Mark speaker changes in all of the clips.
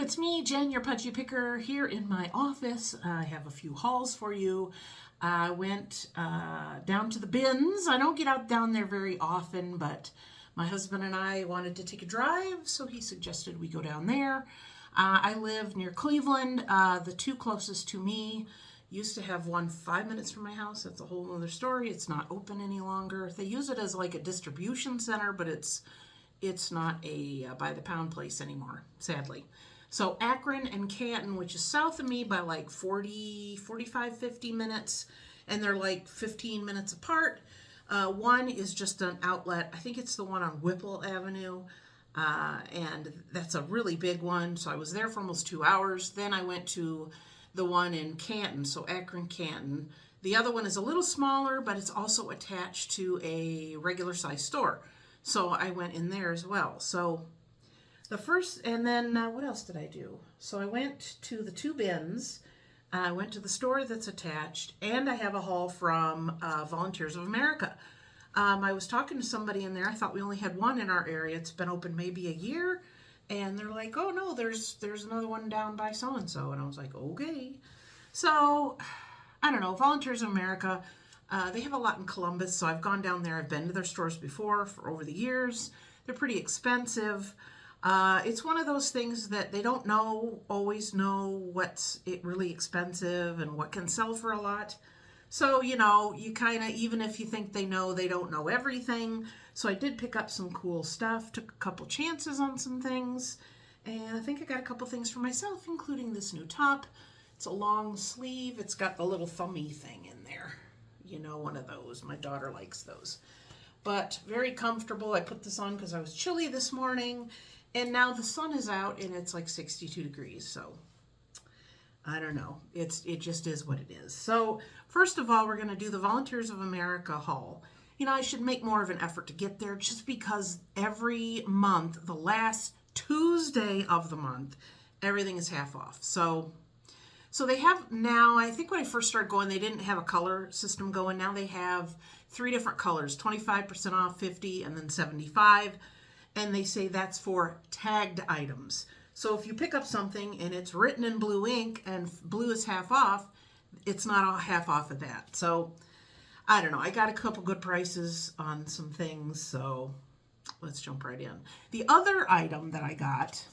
Speaker 1: it's me, Jen, your pudgy picker, here in my office. I have a few hauls for you. I went down to the bins. I don't get out down there very often, but my husband and I wanted to take a drive, so he suggested we go down there. I live near Cleveland. The two closest to me used to have one 5 minutes from my house. That's a whole other story. It's not open any longer. They use it as like a distribution center, but it's not a by the pound place anymore, sadly. So Akron and Canton, which is south of me by like 40, 45, 50 minutes, and they're like 15 minutes apart. One is just an outlet. I think it's the one on Whipple Avenue, and that's a really big one. So I was there for almost 2 hours. Then I went to the one in Canton, so Akron, Canton. The other one is a little smaller, but it's also attached to a regular size store. So I went in there as well. So the first, and then what else did I do? So I went to the two bins. I went to the store that's attached, and I have a haul from Volunteers of America. I was talking to somebody in there. I thought we only had one in our area. It's been open maybe a year, and they're like, "Oh no, there's another one down by so and so." And I was like, "Okay." So I don't know. Volunteers of America. They have a lot in Columbus, so I've gone down there. I've been to their stores before for over the years. They're pretty expensive. It's one of those things that they don't always know what's really expensive and what can sell for a lot. So, you kind of, even if you think they don't know everything. So I did pick up some cool stuff, took a couple chances on some things, and I think I got a couple things for myself, including this new top. It's a long sleeve. It's got the little thummy thing in there. One of those. My daughter likes those. But very comfortable. I put this on because I was chilly this morning. And now the sun is out and it's like 62 degrees. So I don't know. It just is what it is. So first of all, we're going to do the Volunteers of America haul. I should make more of an effort to get there just because every month, the last Tuesday of the month, everything is half off. So they have now, I think when I first started going, they didn't have a color system going. Now they have 3 different colors, 25% off, 50, and then 75. And they say that's for tagged items. So if you pick up something and it's written in blue ink and blue is half off, it's not all half off of that. So I don't know. I got a couple good prices on some things. So let's jump right in. The other item that I got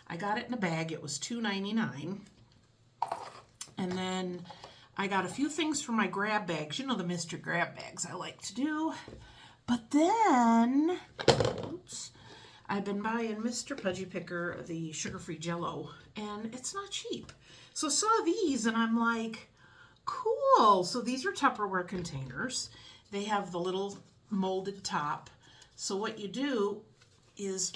Speaker 1: it in a bag. It was $2.99. And then I got a few things for my grab bags. The mystery grab bags I like to do. But then, I've been buying Mr. Pudgy Picker, the sugar-free Jell-O, and it's not cheap. So I saw these, and I'm like, cool. So these are Tupperware containers. They have the little molded top. So what you do is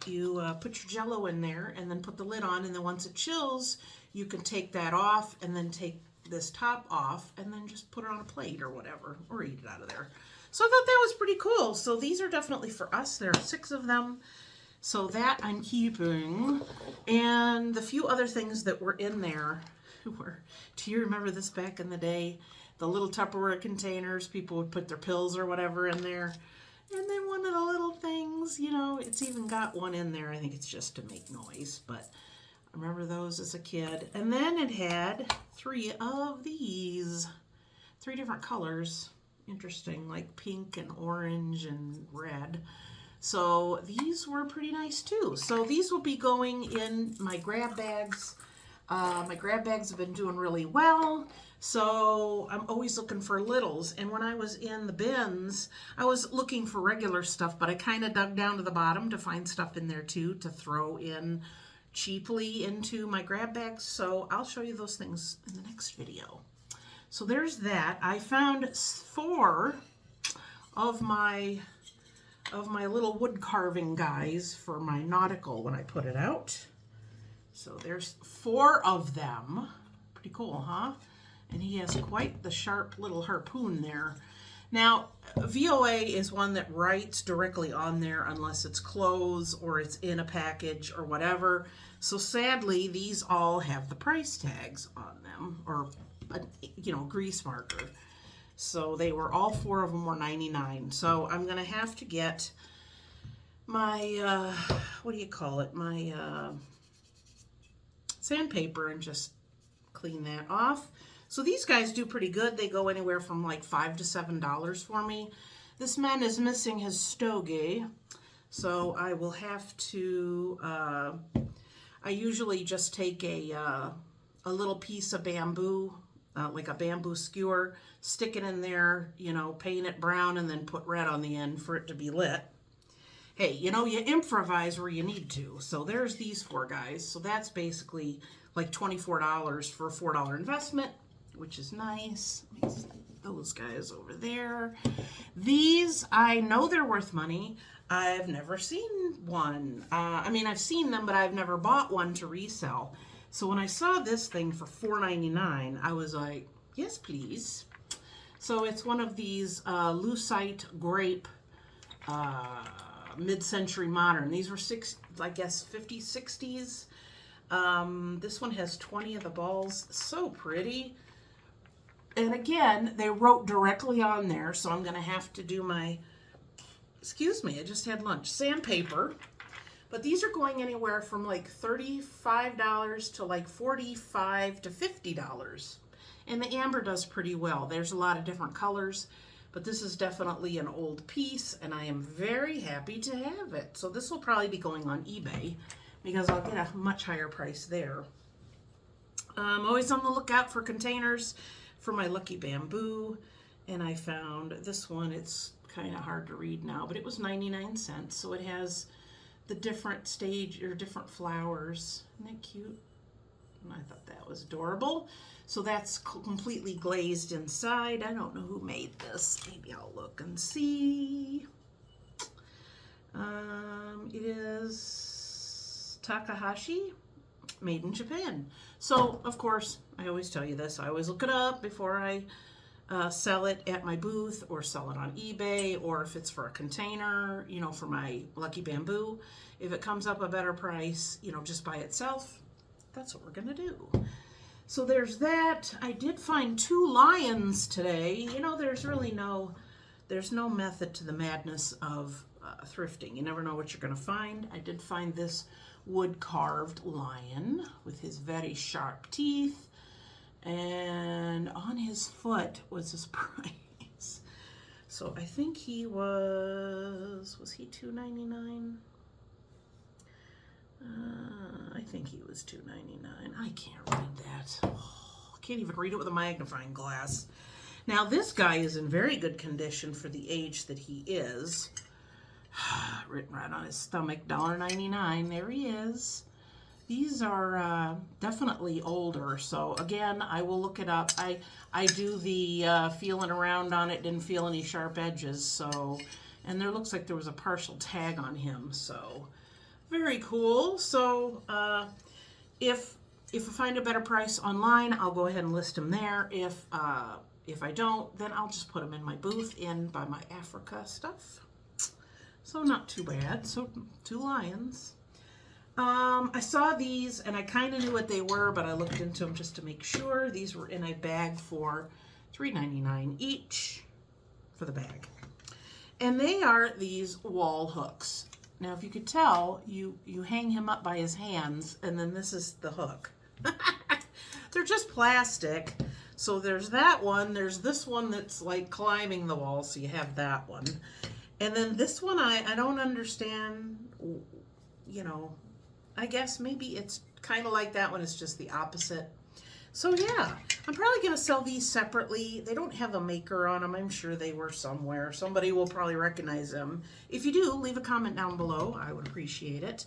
Speaker 1: you put your Jell-O in there and then put the lid on, and then once it chills, you can take that off and then take this top off and then just put it on a plate or whatever, or eat it out of there. So I thought that was pretty cool. So these are definitely for us. There are 6 of them. So that I'm keeping. And the few other things that were in there were, do you remember this back in the day? The little Tupperware containers, people would put their pills or whatever in there. And then one of the little things, it's even got one in there. I think it's just to make noise, but I remember those as a kid. And then it had 3 of these, 3 different colors. Interesting, like pink and orange and red. So these were pretty nice too. So these will be going in my grab bags. My grab bags have been doing really well. So I'm always looking for littles. And when I was in the bins, I was looking for regular stuff, but I kind of dug down to the bottom to find stuff in there too to throw in cheaply into my grab bags. So I'll show you those things in the next video. So there's that. I found 4 of my little wood carving guys for my nautical when I put it out. So there's 4 of them. Pretty cool, huh? And he has quite the sharp little harpoon there. Now, VOA is one that writes directly on there unless it's clothes or it's in a package or whatever. So sadly, these all have the price tags on them, or grease marker. So they were, all 4 of them were 99. So I'm gonna have to get my what do you call it, my sandpaper and just clean that off. So these guys do pretty good. They go anywhere from like $5 to $7 for me. This man is missing his stogie, so I will have to, I usually just take a little piece of bamboo, like a bamboo skewer, stick it in there, you know, paint it brown, and then put red on the end for it to be lit. Hey, you know, you improvise where you need to. So there's these 4 guys. So that's basically like $24 for a $4 investment, which is nice. Let me set those guys over there. These, I know they're worth money. I've never seen one. I mean, I've seen them, but I've never bought one to resell. So when I saw this thing for $4.99, I was like, yes, please. So it's one of these lucite grape mid-century modern. These were I guess 50s, 60s. This one has 20 of the balls. So pretty. And again, they wrote directly on there, so I'm going to have to do my, excuse me, I just had lunch, sandpaper. But these are going anywhere from like $35 to like $45 to $50. And the amber does pretty well. There's a lot of different colors, but this is definitely an old piece, and I am very happy to have it. So this will probably be going on eBay because I'll get a much higher price there. I'm always on the lookout for containers for my Lucky Bamboo, and I found this one. It's kind of hard to read now, but it was 99 cents. So it has the different stage or different flowers. Isn't that cute? And I thought that was adorable. So that's completely glazed inside. I don't know who made this. Maybe I'll look and see. It is Takahashi, made in Japan. So, of course, I always tell you this. I always look it up before I sell it at my booth or sell it on eBay, or if it's for a container, you know, for my Lucky Bamboo. If it comes up a better price, you know, just by itself, that's what we're going to do. So there's that. I did find 2 lions today. You know, there's no method to the madness of thrifting. You never know what you're going to find. I did find this wood carved lion with his very sharp teeth, and on his foot was his price. So I think he was he $2.99? I think he was $2.99. I can't read that. Oh, I can't even read it with a magnifying glass. Now this guy is in very good condition for the age that he is. Written right on his stomach, $1.99. There he is. These are definitely older. So again, I will look it up. I do the feeling around on it. Didn't feel any sharp edges. So, and there looks like there was a partial tag on him. So very cool. So if I find a better price online, I'll go ahead and list them there. If I don't, then I'll just put them in my booth in by my Africa stuff. So not too bad. So 2 lions. I saw these and I kind of knew what they were, but I looked into them just to make sure. These were in a bag for $3.99 each for the bag. And they are these wall hooks. Now, if you could tell, you hang him up by his hands, and then this is the hook. They're just plastic. So there's that one. There's this one that's like climbing the wall, so you have that one. And then this one, I don't understand, you know, I guess maybe it's kind of like that one. It's just the opposite. So yeah, I'm probably going to sell these separately. They don't have a maker on them. I'm sure they were somewhere. Somebody will probably recognize them. If you do, leave a comment down below. I would appreciate it.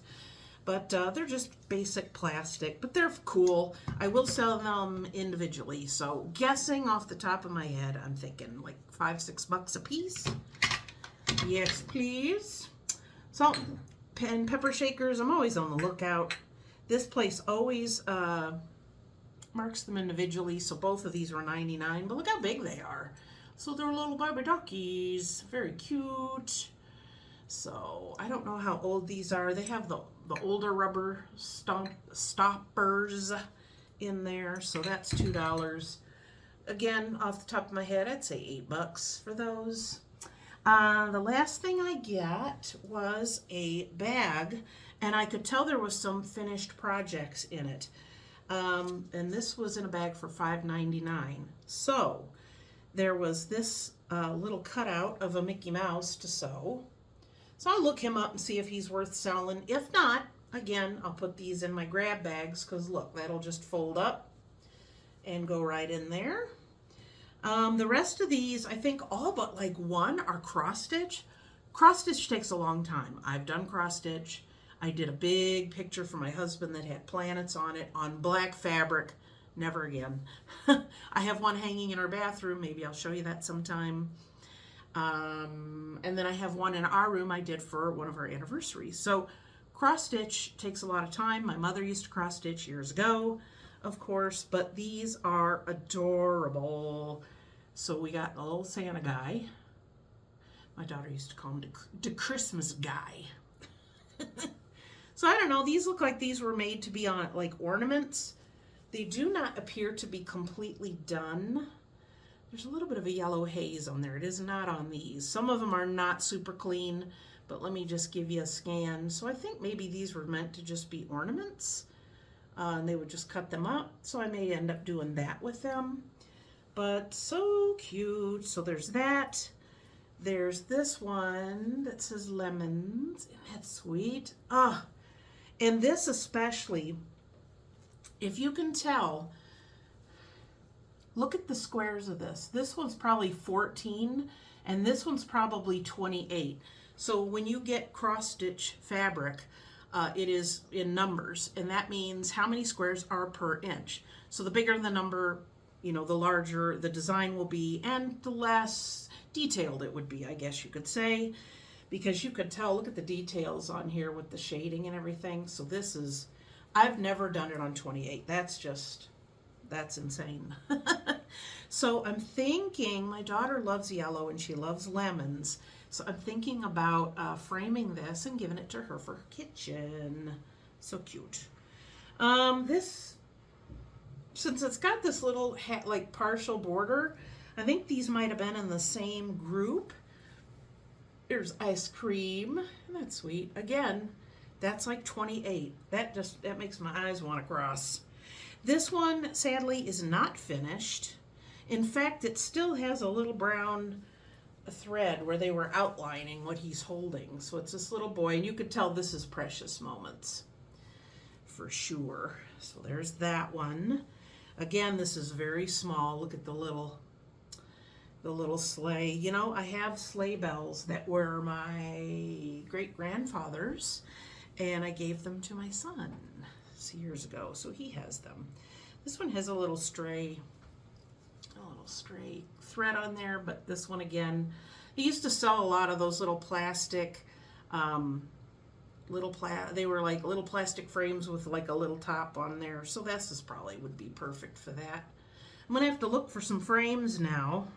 Speaker 1: But they're just basic plastic, but they're cool. I will sell them individually. So guessing off the top of my head, I'm thinking like $5, $6 a piece. Yes, please. Salt and pepper shakers. I'm always on the lookout. This place always marks them individually, so both of these were 99, but look how big they are. So they're little baby duckies. Very cute. So I don't know how old these are. They have the older rubber stoppers in there, so that's $2. Again, off the top of my head, I'd say $8 for those. The last thing I got was a bag, and I could tell there was some finished projects in it. And this was in a bag for $5.99. So there was this little cutout of a Mickey Mouse to sew. So I'll look him up and see if he's worth selling. If not, again, I'll put these in my grab bags because look, that'll just fold up and go right in there. The rest of these, I think all but like one are cross stitch. Cross stitch takes a long time. I've done cross stitch. I did a big picture for my husband that had planets on it on black fabric. Never again. I have one hanging in our bathroom. Maybe I'll show you that sometime. And then I have one in our room I did for one of our anniversaries. So cross stitch takes a lot of time. My mother used to cross stitch years ago, of course, but these are adorable. So we got a little Santa guy. My daughter used to call him the Christmas guy. So I don't know, these look like these were made to be on like ornaments. They do not appear to be completely done. There's a little bit of a yellow haze on there. It is not on these. Some of them are not super clean, but let me just give you a scan. So I think maybe these were meant to just be ornaments. And they would just cut them up. So I may end up doing that with them. But so cute. So there's that. There's this one that says lemons. Isn't that sweet? Ah, and this especially, if you can tell, look at the squares of this. This one's probably 14 and this one's probably 28. So when you get cross stitch fabric, it is in numbers, and that means how many squares are per inch. So the bigger the number, you know, the larger the design will be, and the less detailed it would be, I guess you could say, because you could tell, look at the details on here with the shading and everything. So this is, I've never done it on 28. That's insane. So I'm thinking, my daughter loves yellow and she loves lemons. So I'm thinking about framing this and giving it to her for her kitchen. So cute. This, since it's got this little like partial border, I think these might have been in the same group. There's ice cream. Isn't that sweet? Again, that's like 28. That makes my eyes want to cross. This one, sadly, is not finished. In fact, it still has a little brown thread where they were outlining what he's holding. So it's this little boy, and you could tell this is Precious Moments for sure. So there's that one. Again, this is very small. Look at the little sleigh. You know, I have sleigh bells that were my great-grandfather's, and I gave them to my son years ago, so he has them. This one has a little stray thread on there, but this one again, he used to sell a lot of those little plastic, they were like little plastic frames with like a little top on there, so this is probably would be perfect for that. I'm gonna have to look for some frames now.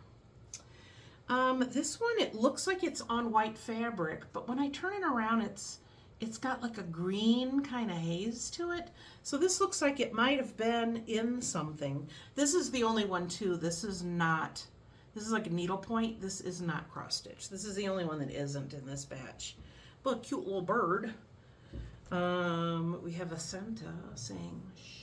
Speaker 1: This one, it looks like it's on white fabric, but when I turn it around, it's got like a green kind of haze to it. So this looks like it might have been in something. This is the only one too. This is like a needlepoint. This is not cross stitch. This is the only one that isn't in this batch. But a cute little bird. We have a Santa saying shh.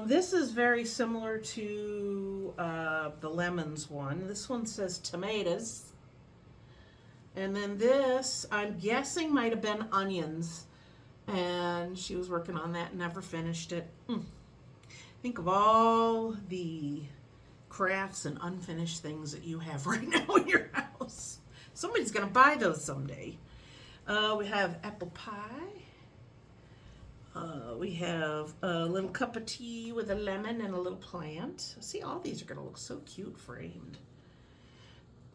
Speaker 1: This is very similar to the lemons one. This one says tomatoes. And then this, I'm guessing, might have been onions. And she was working on that and never finished it. Think of all the crafts and unfinished things that you have right now in your house. Somebody's going to buy those someday. We have apple pie. We have a little cup of tea with a lemon and a little plant. See, all these are going to look so cute framed.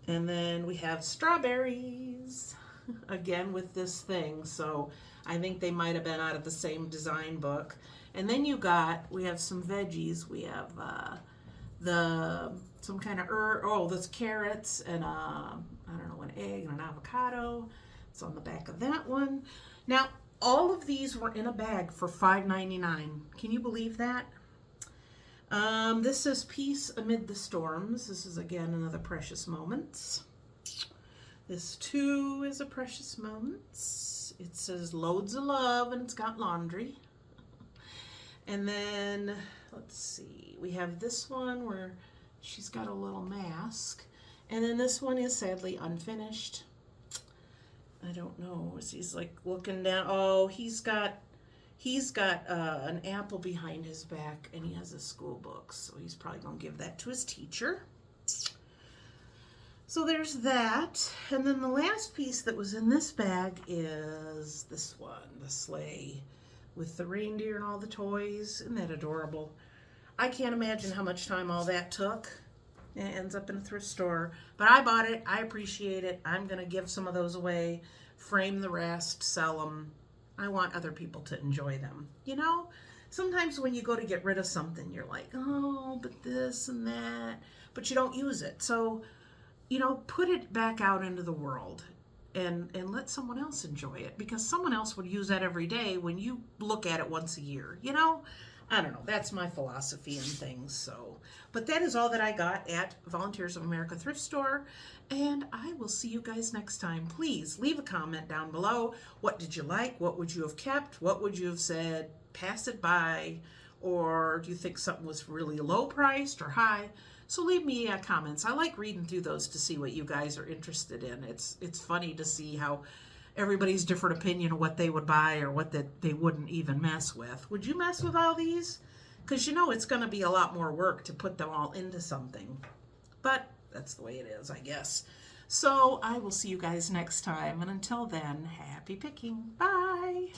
Speaker 1: And then we have strawberries, again with this thing. So I think they might have been out of the same design book. And then we have some veggies. We have some kind of there's carrots and I don't know, an egg and an avocado. It's on the back of that one. Now, all of these were in a bag for $5.99. Can you believe that? This says Peace Amid the Storms. This is again another Precious Moments. This too is a Precious Moments. It says loads of love, and it's got laundry. And then, let's see, we have this one where she's got a little mask. And then this one is sadly unfinished. I don't know. He's like looking down. Oh, he's got an apple behind his back, and he has a school book. So he's probably going to give that to his teacher. So there's that. And then the last piece that was in this bag is this one, the sleigh with the reindeer and all the toys. Isn't that adorable? I can't imagine how much time all that took. It ends up in a thrift store. But I bought it. I appreciate it. I'm going to give some of those away, frame the rest, sell them. I want other people to enjoy them. You know, sometimes when you go to get rid of something, you're like, oh, but this and that. But you don't use it. So, you know, put it back out into the world and let someone else enjoy it, because someone else would use that every day when you look at it once a year, you know? I don't know. That's my philosophy and things. So, but that is all that I got at Volunteers of America Thrift Store, and I will see you guys next time. Please leave a comment down below. What did you like? What would you have kept? What would you have said? Pass it by, or do you think something was really low priced or high? So leave me comments. I like reading through those to see what you guys are interested in. It's funny to see how everybody's different opinion of what they would buy or what that they wouldn't even mess with. Would you mess with all these? Because you know it's going to be a lot more work to put them all into something. But that's the way it is, I guess. So I will see you guys next time. And until then, happy picking. Bye.